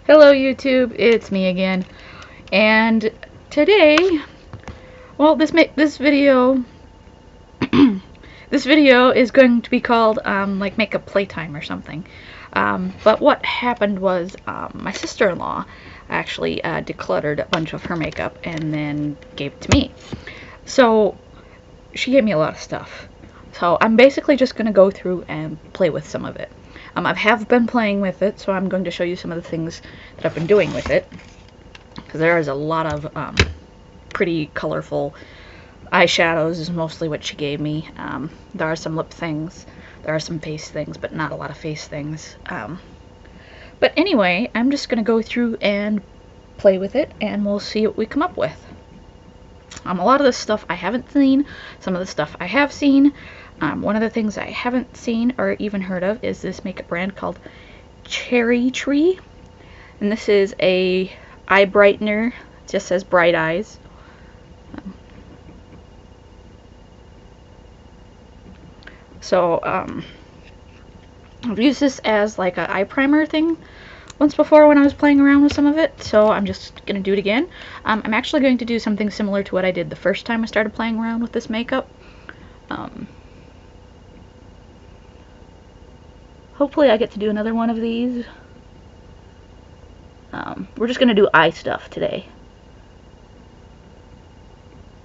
Hello YouTube, it's me again, and today, well, this video this video is going to be called like Makeup Playtime or something. But what happened was my sister-in-law actually decluttered a bunch of her makeup and then gave it to me. So she gave me a lot of stuff. So I'm basically just going to go through and play with some of it. I have been playing with it, so I'm going to show you some of the things that I've been doing with it. Because there is a lot of pretty colorful eyeshadows is mostly what she gave me. There are some lip things, there are some face things, but not a lot of face things. But anyway, I'm just going to go through and play with it, and we'll see what we come up with. A lot of this stuff I haven't seen, some of the stuff I have seen. One of the things I haven't seen or even heard of is this makeup brand called Cherry Tree. And this is a eye brightener. It just says Bright Eyes. I've used this as like an eye primer thing once before when I was playing around with some of it, so I'm just going to do it again. I'm actually going to do something similar to what I did the first time I started playing around with this makeup. Hopefully I get to do another one of these. We're just going to do eye stuff today,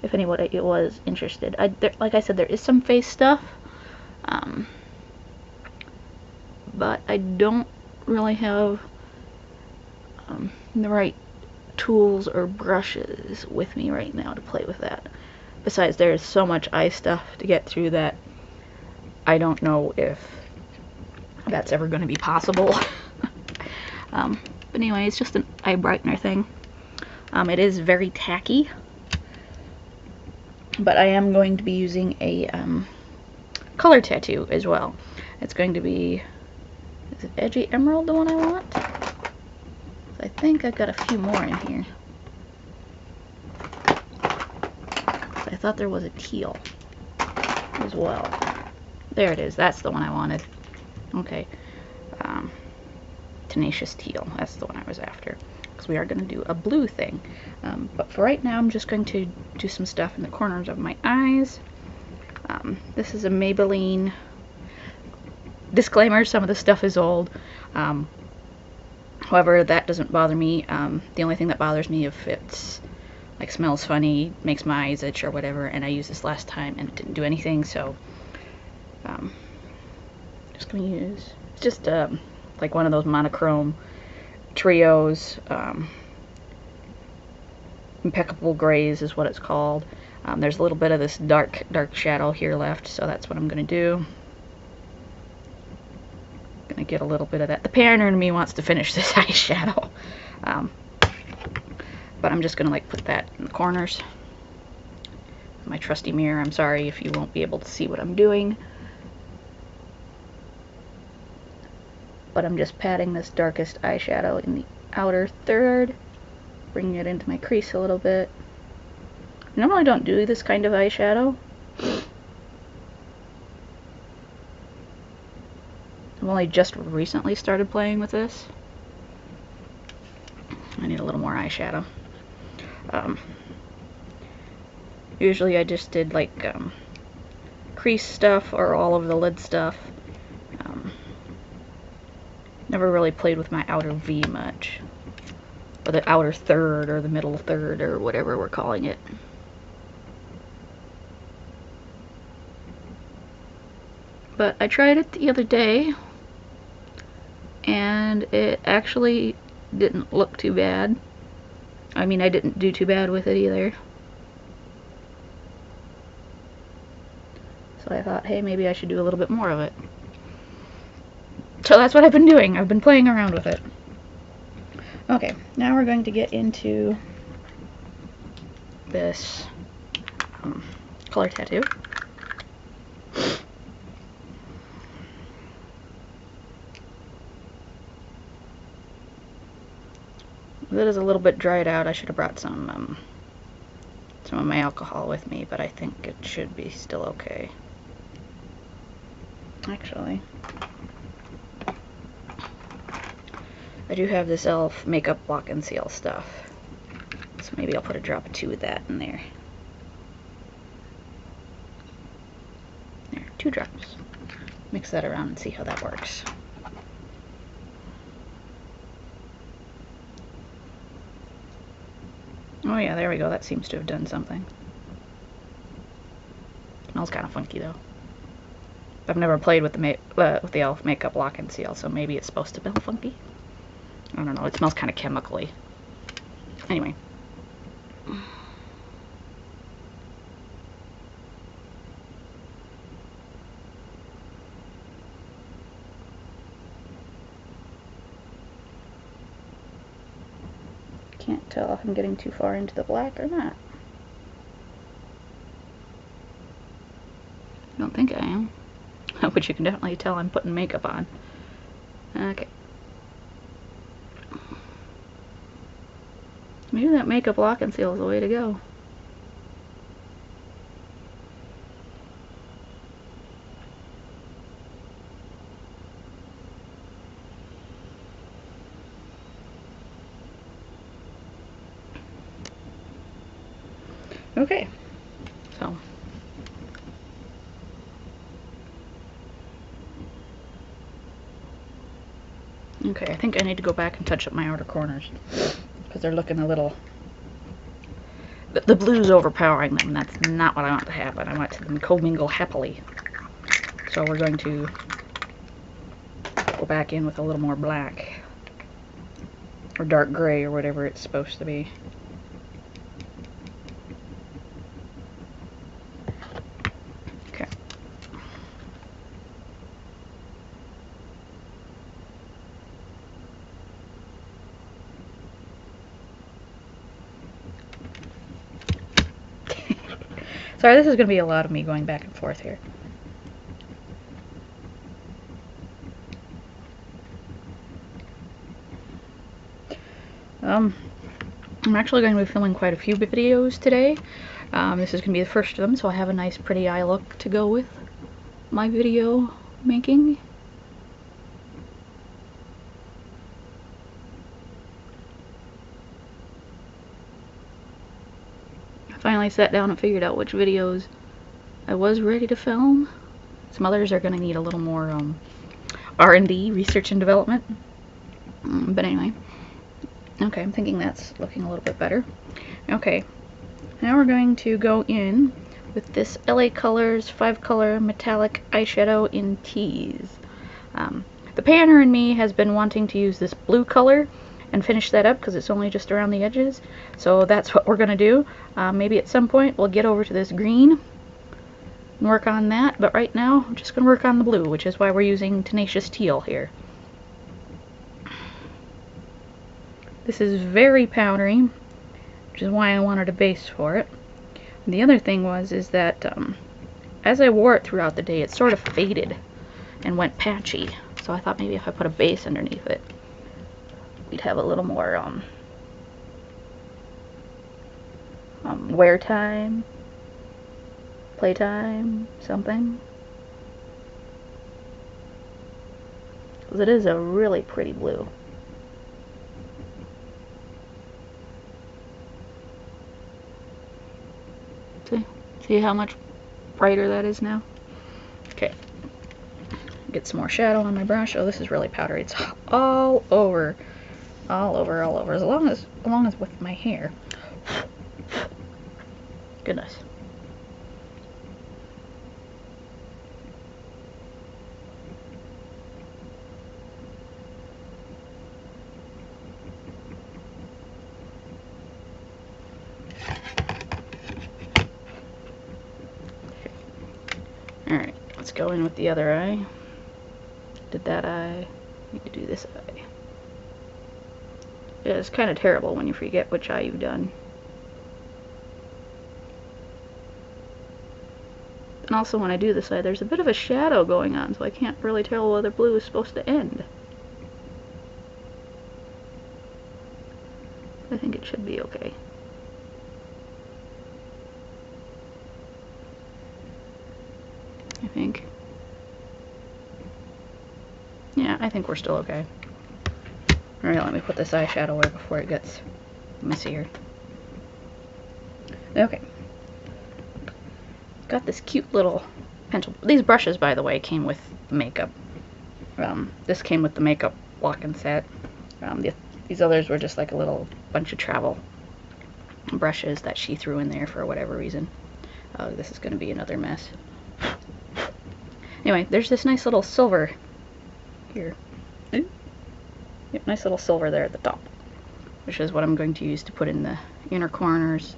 if anybody was interested. Like I said, there is some face stuff, but I don't really have the right tools or brushes with me right now to play with that. Besides, there is so much eye stuff to get through that I don't know if that's ever going to be possible. But anyway, it's just an eye brightener thing. It is very tacky, but I am going to be using a color tattoo as well. It's going to be, is it Edgy Emerald, the one I want? I think I've got a few more in here. I thought there was a teal as well. There it is. That's the one I wanted. Okay. Tenacious Teal. That's the one I was after. Because we are going to do a blue thing. But for right now, I'm just going to do some stuff in the corners of my eyes. This is a Maybelline. Disclaimer, some of the stuff is old. However, that doesn't bother me. The only thing that bothers me if it's like smells funny, makes my eyes itch or whatever, and I used this last time and it didn't do anything, so just gonna use, it's just like one of those monochrome trios. Impeccable Grays is what it's called. There's a little bit of this dark shadow here left, so that's what I'm gonna do. Gonna get a little bit of that. The painter in me wants to finish this eyeshadow, but I'm just gonna like put that in the corners. My trusty mirror. I'm sorry if you won't be able to see what I'm doing, but I'm just patting this darkest eyeshadow in the outer third, bringing it into my crease a little bit. I normally don't do this kind of eyeshadow. I've only just recently started playing with this. I need a little more eyeshadow. Usually I just did like crease stuff or all of the lid stuff. Never really played with my outer V much, or the outer third or the middle third or whatever we're calling it. But I tried it the other day and it actually didn't look too bad. I mean, I didn't do too bad with it either. So I thought, hey, maybe I should do a little bit more of it. So that's what I've been doing. I've been playing around with it. Okay, now we're going to get into this color tattoo. It is a little bit dried out. I should have brought some of my alcohol with me, but I think it should be still okay. Actually, I do have this e.l.f. makeup lock and seal stuff. So maybe I'll put a drop or two of that in there. There, 2 drops. Mix that around and see how that works. Oh yeah, there we go. That seems to have done something. Smells kind of funky though. I've never played with the e.l.f. makeup lock and seal, so maybe it's supposed to smell funky. I don't know. It smells kind of chemically. Anyway. Can't tell if I'm getting too far into the black or not. I don't think I am. But you can definitely tell I'm putting makeup on. Okay. Maybe that makeup lock and seal is the way to go. Okay, so okay, I think I need to go back and touch up my outer corners because they're looking a little. The blue's overpowering them. That's not what I want to happen. I want them to commingle happily. So we're going to go back in with a little more black or dark gray or whatever it's supposed to be. Okay. Sorry, this is going to be a lot of me going back and forth here. I'm actually going to be filming quite a few videos today. This is going to be the first of them, so I have a nice pretty eye look to go with my video making. I finally sat down and figured out which videos I was ready to film. Some others are going to need a little more R&D, research and development. But anyway. Okay, I'm thinking that's looking a little bit better. Okay, now we're going to go in with this LA Colors 5-color metallic eyeshadow in Tease. The panner in me has been wanting to use this blue color and finish that up because it's only just around the edges. So that's what we're going to do. Maybe at some point we'll get over to this green and work on that. But right now I'm just going to work on the blue, which is why we're using Tenacious Teal here. This is very powdery, which is why I wanted a base for it. And the other thing is that as I wore it throughout the day, it sort of faded and went patchy. So I thought maybe if I put a base underneath it, we'd have a little more wear time, playtime, something. Because it is a really pretty blue. See how much brighter that is now? Okay. Get some more shadow on my brush. Oh, this is really powdery. It's all over. All over, all over. As long as with my hair. Goodness. Alright, let's go in with the other eye. Did that eye. Need to do this eye. Yeah, it's kind of terrible when you forget which eye you've done. And also when I do this eye, there's a bit of a shadow going on, so I can't really tell whether blue is supposed to end. I think it should be okay. I think. Yeah, I think we're still okay. Alright, let me put this eyeshadow away before it gets messier. Okay. Got this cute little pencil. These brushes, by the way, came with the makeup. This came with the makeup walk-in set. These others were just like a little bunch of travel brushes that she threw in there for whatever reason. This is going to be another mess. Anyway, there's this nice little silver here. Yep, nice little silver there at the top, which is what I'm going to use to put in the inner corners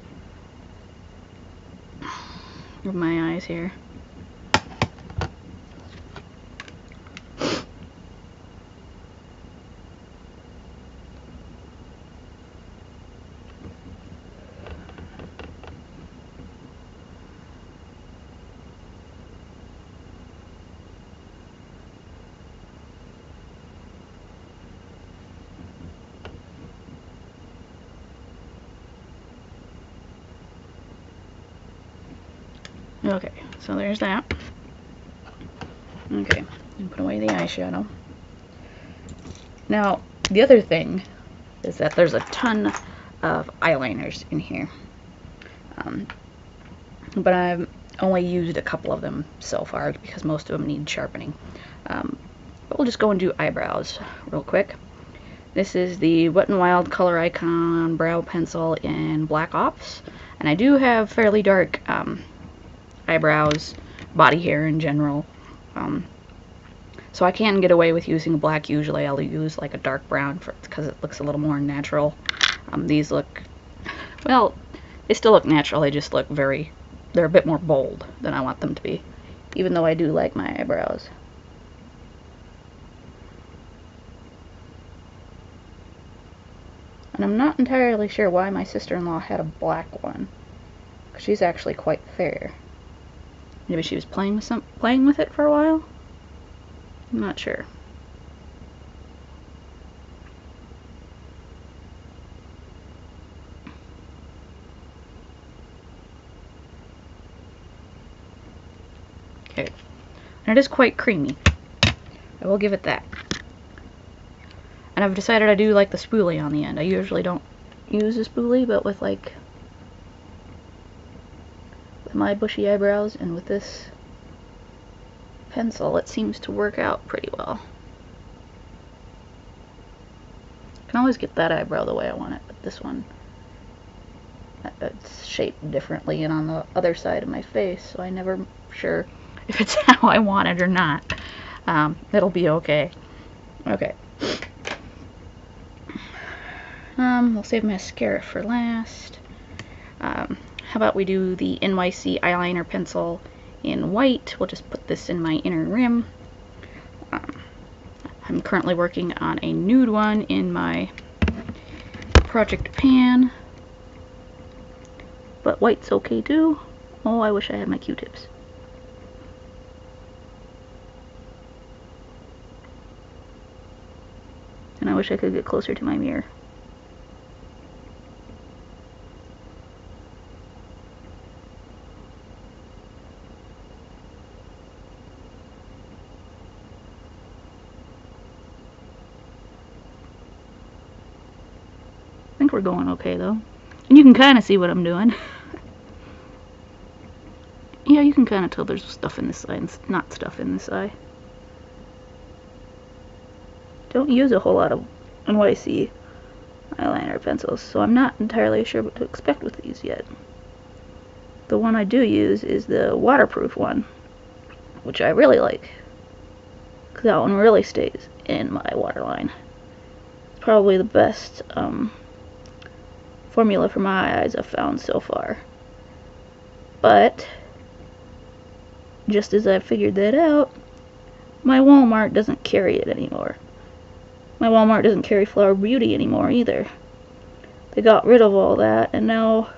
of my eyes here. Okay, so there's that. Okay, and put away the eyeshadow. Now, the other thing is that there's a ton of eyeliners in here. But I've only used a couple of them so far because most of them need sharpening. But we'll just go and do eyebrows real quick. This is the Wet n Wild Color Icon Brow Pencil in Black Ops. And I do have fairly dark eyebrows, body hair in general. So I can get away with using black. Usually I'll use like a dark brown because it looks a little more natural. These look, well, they still look natural, they just look they're a bit more bold than I want them to be, even though I do like my eyebrows. And I'm not entirely sure why my sister-in-law had a black one, because she's actually quite fair. Maybe she was playing with it for a while? I'm not sure. Okay. And it is quite creamy. I will give it that. And I've decided I do like the spoolie on the end. I usually don't use a spoolie, but with my bushy eyebrows and with this pencil, it seems to work out pretty well. I can always get that eyebrow the way I want it, but this one, it's shaped differently and on the other side of my face, so I'm never sure if it's how I want it or not. It'll be okay. Okay. We'll save mascara for last. How about we do the NYC eyeliner pencil in white. We'll just put this in my inner rim. I'm currently working on a nude one in my Project Pan. But white's okay too. Oh, I wish I had my Q-tips. And I wish I could get closer to my mirror. I think we're going okay though. And you can kind of see what I'm doing. Yeah, you can kind of tell there's stuff in this eye and not stuff in this eye. Don't use a whole lot of NYC eyeliner pencils, so I'm not entirely sure what to expect with these yet. The one I do use is the waterproof one, which I really like, because that one really stays in my waterline. It's probably the best formula for my eyes I've found so far. But just as I figured that out, my Walmart doesn't carry it anymore. My Walmart doesn't carry Flower Beauty anymore either. They got rid of all that, and now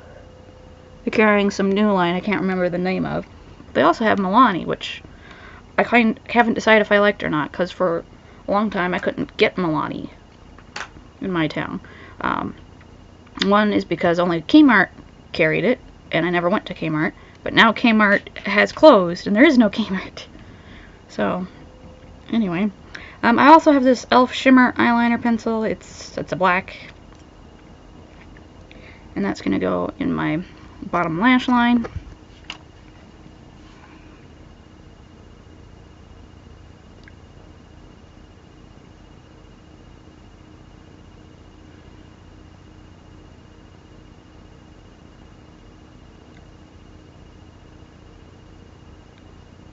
they're carrying some new line I can't remember the name of. They also have Milani, which I haven't decided if I liked or not, because for a long time I couldn't get Milani in my town. One is because only Kmart carried it, and I never went to Kmart, but now Kmart has closed, and there is no Kmart. So, anyway, I also have this e.l.f. Shimmer eyeliner pencil. It's a black. And that's going to go in my bottom lash line.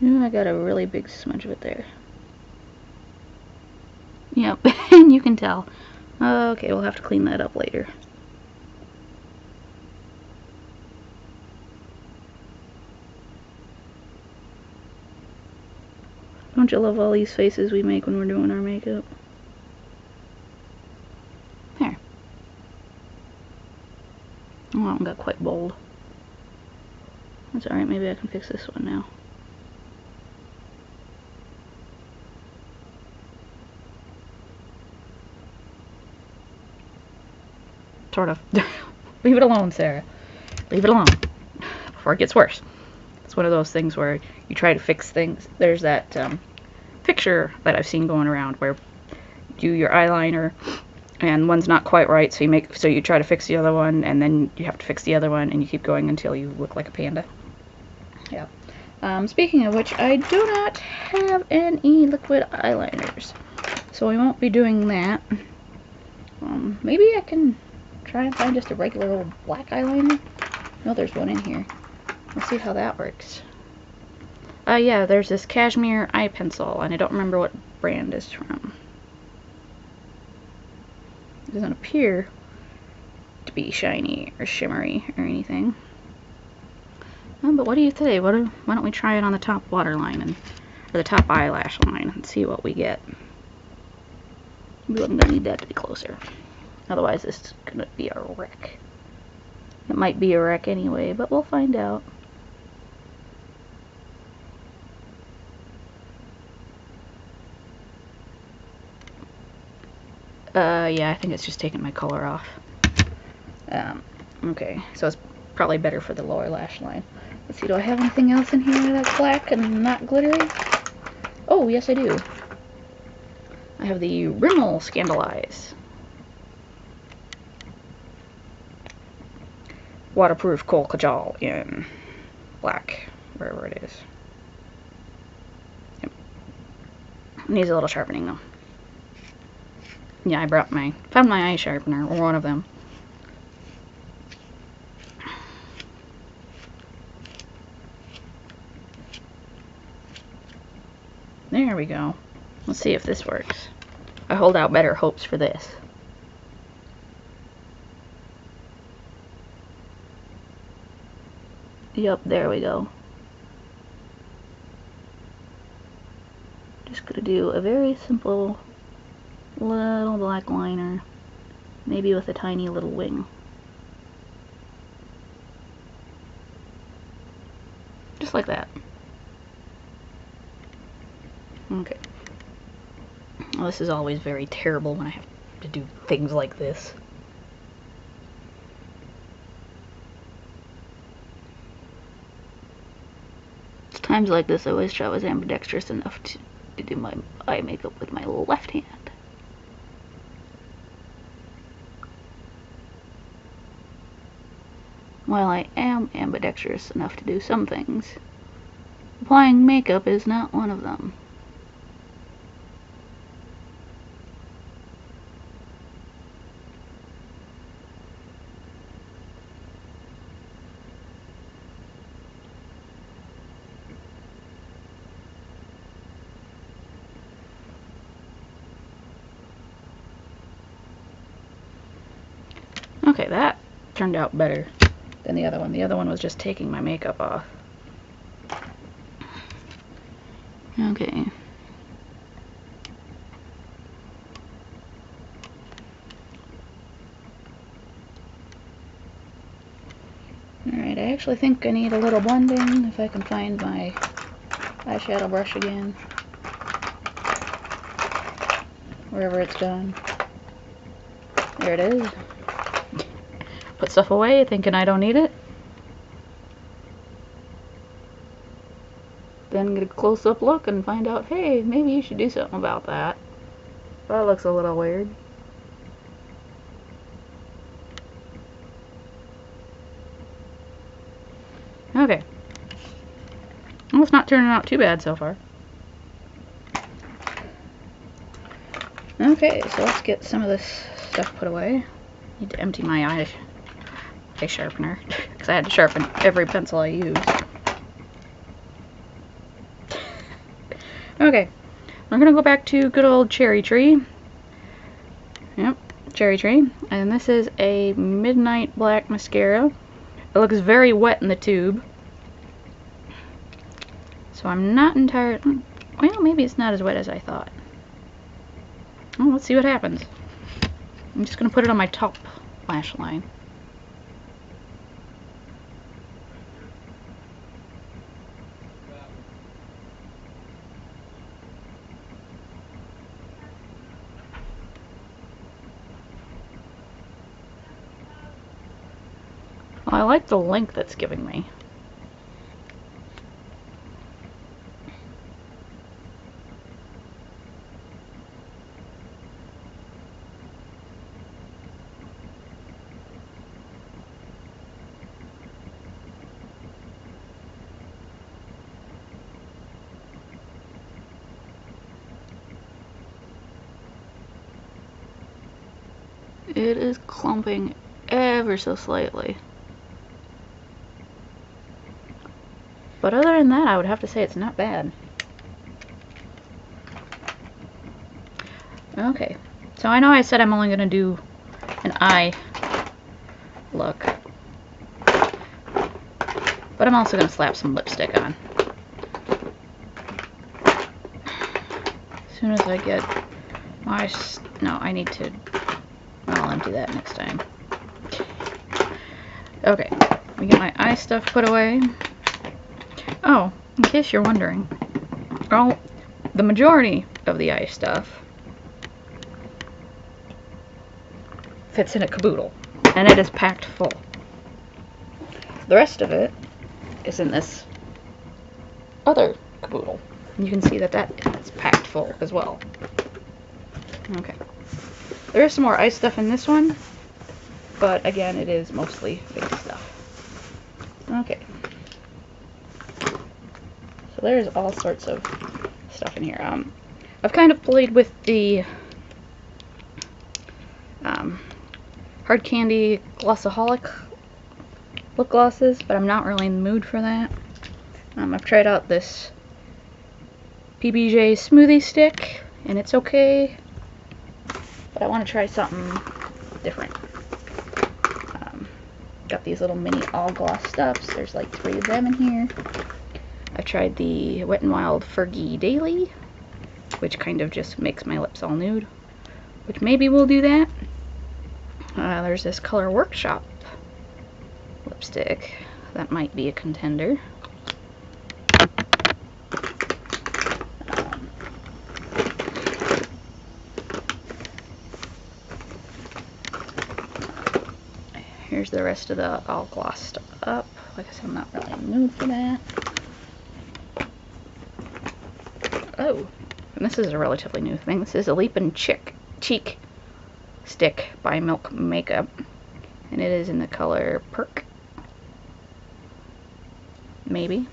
Ooh, I got a really big smudge of it there. Yep, and you can tell. Okay, we'll have to clean that up later. Don't you love all these faces we make when we're doing our makeup? There. Oh, that one got quite bold. That's alright, maybe I can fix this one now. Sort of. Leave it alone, Sarah. Leave it alone before it gets worse. It's one of those things where you try to fix things. There's that picture that I've seen going around where you do your eyeliner and one's not quite right, so you try to fix the other one, and then you have to fix the other one, and you keep going until you look like a panda. Yeah. Speaking of which, I do not have any liquid eyeliners, so we won't be doing that. Maybe I can try and find just a regular old black eyeliner. No, there's one in here. Let's see how that works. Yeah, there's this cashmere eye pencil, and I don't remember what brand it's from. It doesn't appear to be shiny or shimmery or anything. But what do you say? Why don't we try it on the top waterline or the top eyelash line and see what we get? Maybe I'm gonna need that to be closer. Otherwise, this is gonna be a wreck. It might be a wreck anyway, but we'll find out. Yeah, I think it's just taking my color off. Okay, so it's probably better for the lower lash line. Let's see, do I have anything else in here that's black and not glittery? Oh, yes I do. I have the Rimmel Scandalize Waterproof Kohl Kajal in black, wherever it is. Yep. Needs a little sharpening though. Yeah, I found my eye sharpener, or one of them. There we go. Let's see if this works. I hold out better hopes for this. Yep, there we go. Just gonna do a very simple little black liner, maybe with a tiny little wing. Just like that. Okay. Well, this is always very terrible when I have to do things like this. It's times like this I wish I was ambidextrous enough to do my eye makeup with my left hand. While I am ambidextrous enough to do some things, applying makeup is not one of them. Okay, that turned out better than the other one. The other one was just taking my makeup off. Okay. Alright, I actually think I need a little blending, if I can find my eyeshadow brush again. Wherever it's gone. There it is. Put stuff away thinking I don't need it. Then get a close-up look and find out, hey, maybe you should do something about that. That looks a little weird. Okay. Well, it's not turning out too bad so far. Okay, so let's get some of this stuff put away. Need to empty my eye sharpener because I had to sharpen every pencil I used. Okay, we're gonna go back to good old Cherry Tree. Yep, Cherry Tree. And this is a Midnight Black Mascara. It looks very wet in the tube. So I'm not entirely... Well, maybe it's not as wet as I thought. Well, let's see what happens. I'm just going to put it on my top lash line. Well, I like the length it's giving me. It is clumping ever so slightly. But other than that, I would have to say it's not bad. Okay, so I know I said I'm only going to do an eye look. But I'm also going to slap some lipstick on. As soon as I get my... No, I need to... I'll empty that next time. Okay, we get my eye stuff put away. Oh, in case you're wondering, oh, the majority of the eye stuff fits in a caboodle, and it is packed full. The rest of it is in this other caboodle. You can see that that is packed full as well. Okay. There is some more eye stuff in this one, but again, it is mostly face stuff. Okay. So there's all sorts of stuff in here. I've kind of played with the Hard Candy Glossaholic lip glosses, but I'm not really in the mood for that. I've tried out this PBJ smoothie stick, and it's okay, but I want to try something different. Got these little mini all gloss stuffs. There's like 3 of them in here. I tried the Wet n Wild Fergie Daily, which kind of just makes my lips all nude, which maybe we'll do that. There's this Color Workshop lipstick. That might be a contender. Here's the rest of the all glossed up. Like I said, I'm not really in the mood for that. Oh, and this is a relatively new thing. This is a Leapin' Cheek Stick by Milk Makeup, and it is in the color Perk. Maybe.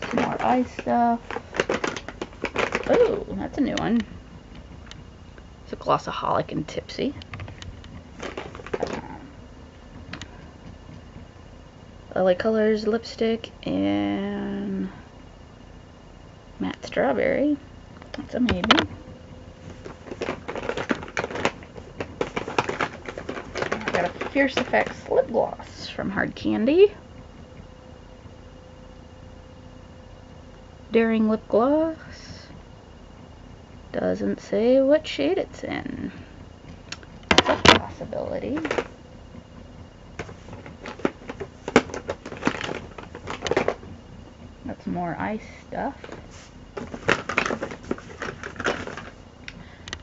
Some more eye stuff. Oh, that's a new one. It's a Glossaholic and Tipsy. LA Colors lipstick and Matte Strawberry. That's a maybe. I've got a Fierce Effects lip gloss from Hard Candy. Daring lip gloss. Doesn't say what shade it's in. That's a possibility. That's more eye stuff.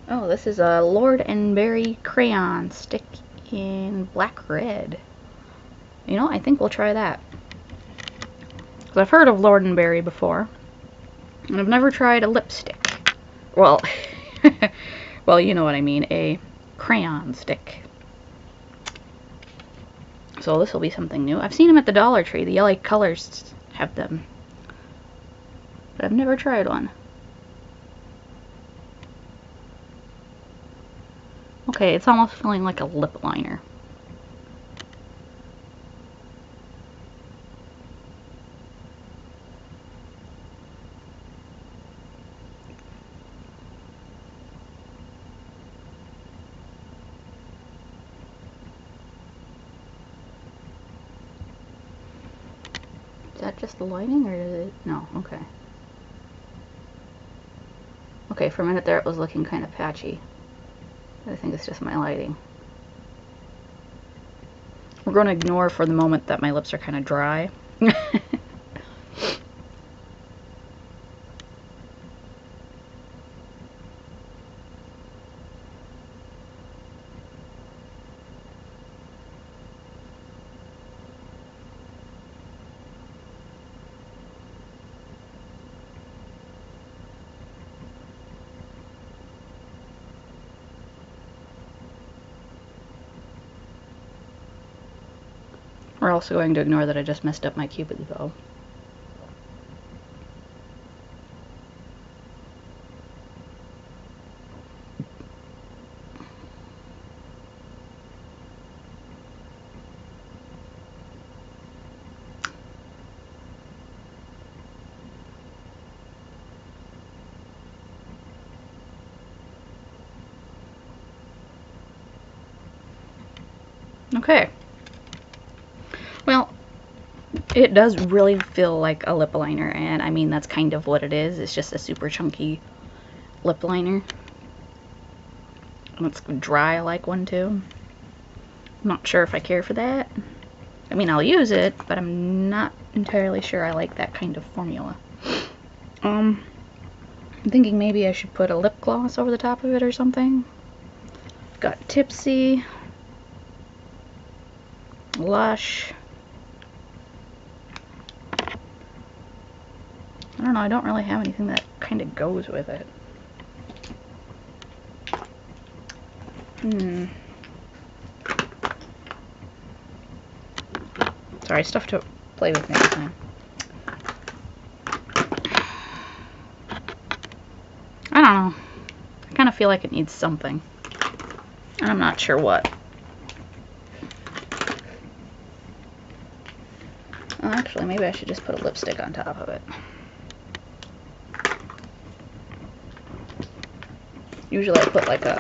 Oh, this is a Lord and Berry crayon stick in black red. You know, I think we'll try that. 'Cause I've heard of Lord and Berry before. And I've never tried a lipstick. Well, well, you know what I mean, a crayon stick. So this will be something new. I've seen them at the Dollar Tree. The LA Colors have them. But I've never tried one. Okay, it's almost feeling like a lip liner. Is that just the lighting, or is it? No, okay. Okay, for a minute there it was looking kind of patchy. I think it's just my lighting. We're going to ignore for the moment that my lips are kind of dry. We're also going to ignore that I just messed up my Cupid bow. Okay. Well, it does really feel like a lip liner, and I mean that's kind of what it is. It's just a super chunky lip liner. And it's dry like one too. I'm not sure if I care for that. I mean, I'll use it, but I'm not entirely sure I like that kind of formula. I'm thinking maybe I should put a lip gloss over the top of it or something. Got Tipsy, Lush. I don't know, I don't really have anything that kind of goes with it. Sorry, stuff to play with next time. I don't know. I kind of feel like it needs something. And I'm not sure what. Well, actually, maybe I should just put a lipstick on top of it. Usually I put like a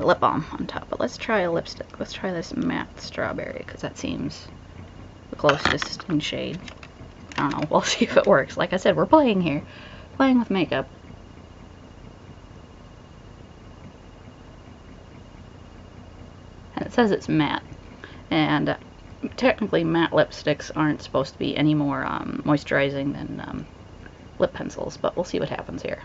lip balm on top, but let's try a lipstick. Let's try this matte strawberry, because that seems the closest in shade. I don't know, we'll see if it works. Like I said, we're playing here. Playing with makeup. And it says it's matte. And technically matte lipsticks aren't supposed to be any more moisturizing than lip pencils, but we'll see what happens here.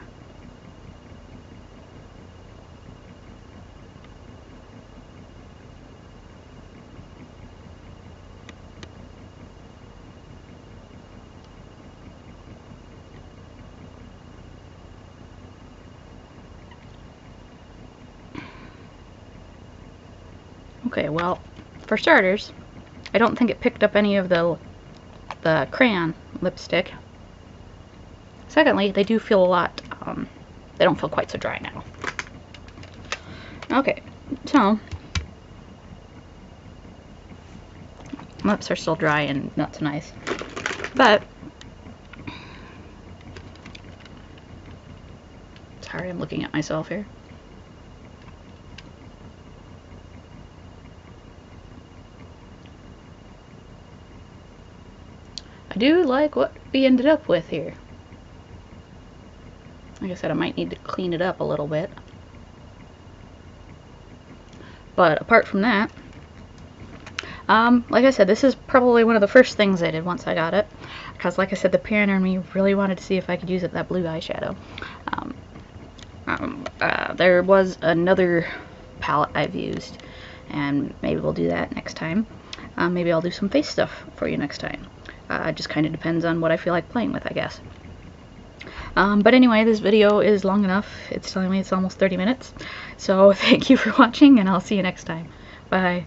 Okay, well, for starters, I don't think it picked up any of the crayon lipstick. Secondly, they do feel a lot, they don't feel quite so dry now. Okay, so, lips are still dry and not so nice, but, sorry, I'm looking at myself here. I do like what we ended up with here. Like I said, I might need to clean it up a little bit. But apart from that, like I said, this is probably one of the first things I did once I got it. Because like I said, the parent in me really wanted to see if I could use that blue eyeshadow. There was another palette I've used, and maybe we'll do that next time. Maybe I'll do some face stuff for you next time. It just kind of depends on what I feel like playing with, I guess. But anyway, this video is long enough. It's telling me it's almost 30 minutes. So thank you for watching, and I'll see you next time. Bye.